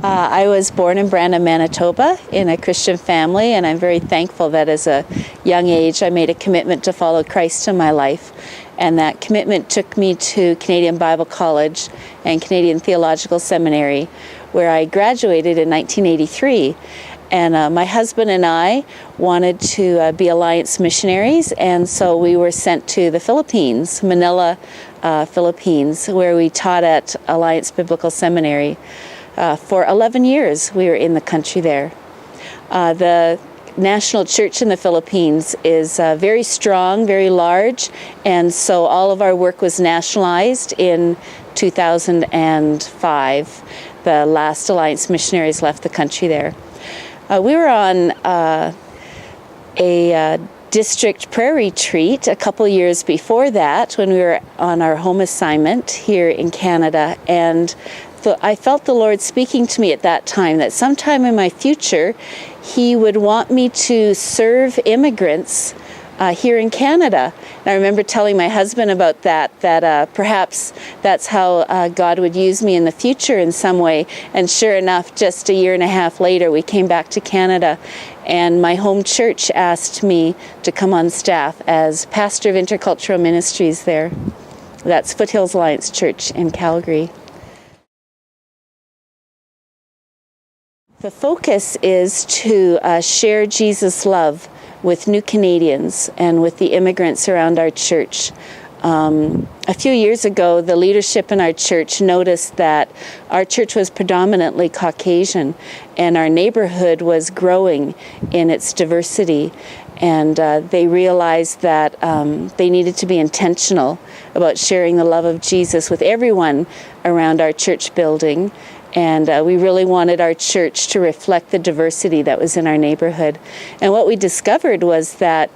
I was born in Brandon, Manitoba in a Christian family, and I'm very thankful that as a young age I made a commitment to follow Christ in my life. And that commitment took me to Canadian Bible College and Canadian Theological Seminary, where I graduated in 1983. And my husband and I wanted to be Alliance missionaries, and so we were sent to the Philippines, Manila, Philippines, where we taught at Alliance Biblical Seminary. For 11 years we were in the country there. The national church in the Philippines is very strong, very large, and so all of our work was nationalized in 2005. The last Alliance missionaries left the country there. We were on a district prayer retreat a couple years before that when we were on our home assignment here in Canada, and I felt the Lord speaking to me at that time that sometime in my future He would want me to serve immigrants here in Canada. And I remember telling my husband about that perhaps that's how God would use me in the future in some way. And sure enough, just a year and a half later, we came back to Canada, and my home church asked me to come on staff as pastor of intercultural ministries there. That's Foothills Alliance Church in Calgary. The focus is to share Jesus' love with new Canadians and with the immigrants around our church. A few years ago, the leadership in our church noticed that our church was predominantly Caucasian, and our neighborhood was growing in its diversity. And they realized that they needed to be intentional about sharing the love of Jesus with everyone around our church building. And we really wanted our church to reflect the diversity that was in our neighborhood. And what we discovered was that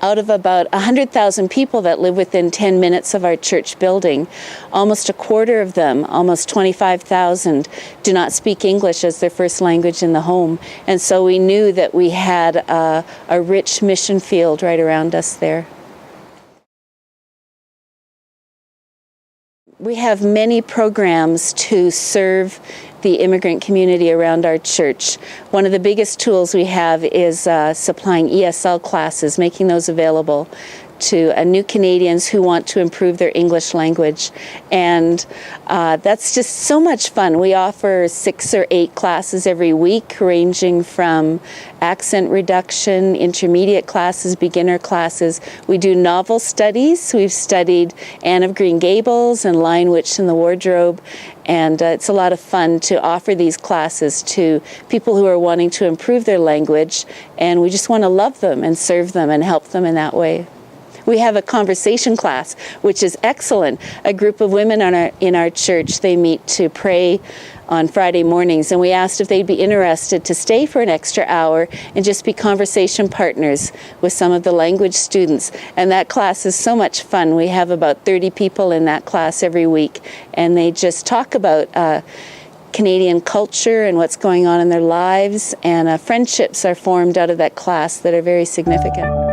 out of about 100,000 people that live within 10 minutes of our church building, almost a quarter of them, almost 25,000, do not speak English as their first language in the home. And so we knew that we had a rich mission field right around us there. We have many programs to serve the immigrant community around our church. One of the biggest tools we have is supplying ESL classes, making those available to new Canadians who want to improve their English language. And that's just so much fun. We offer 6 or 8 classes every week, ranging from accent reduction, intermediate classes, beginner classes. We do novel studies. We've studied Anne of Green Gables and Lion, Witch, and the Wardrobe. And it's a lot of fun to offer these classes to people who are wanting to improve their language. And we just want to love them and serve them and help them in that way. We have a conversation class, which is excellent. A group of women in our church, they meet to pray on Friday mornings, and we asked if they'd be interested to stay for an extra hour and just be conversation partners with some of the language students. And that class is so much fun. We have about 30 people in that class every week, and they just talk about Canadian culture and what's going on in their lives, and friendships are formed out of that class that are very significant.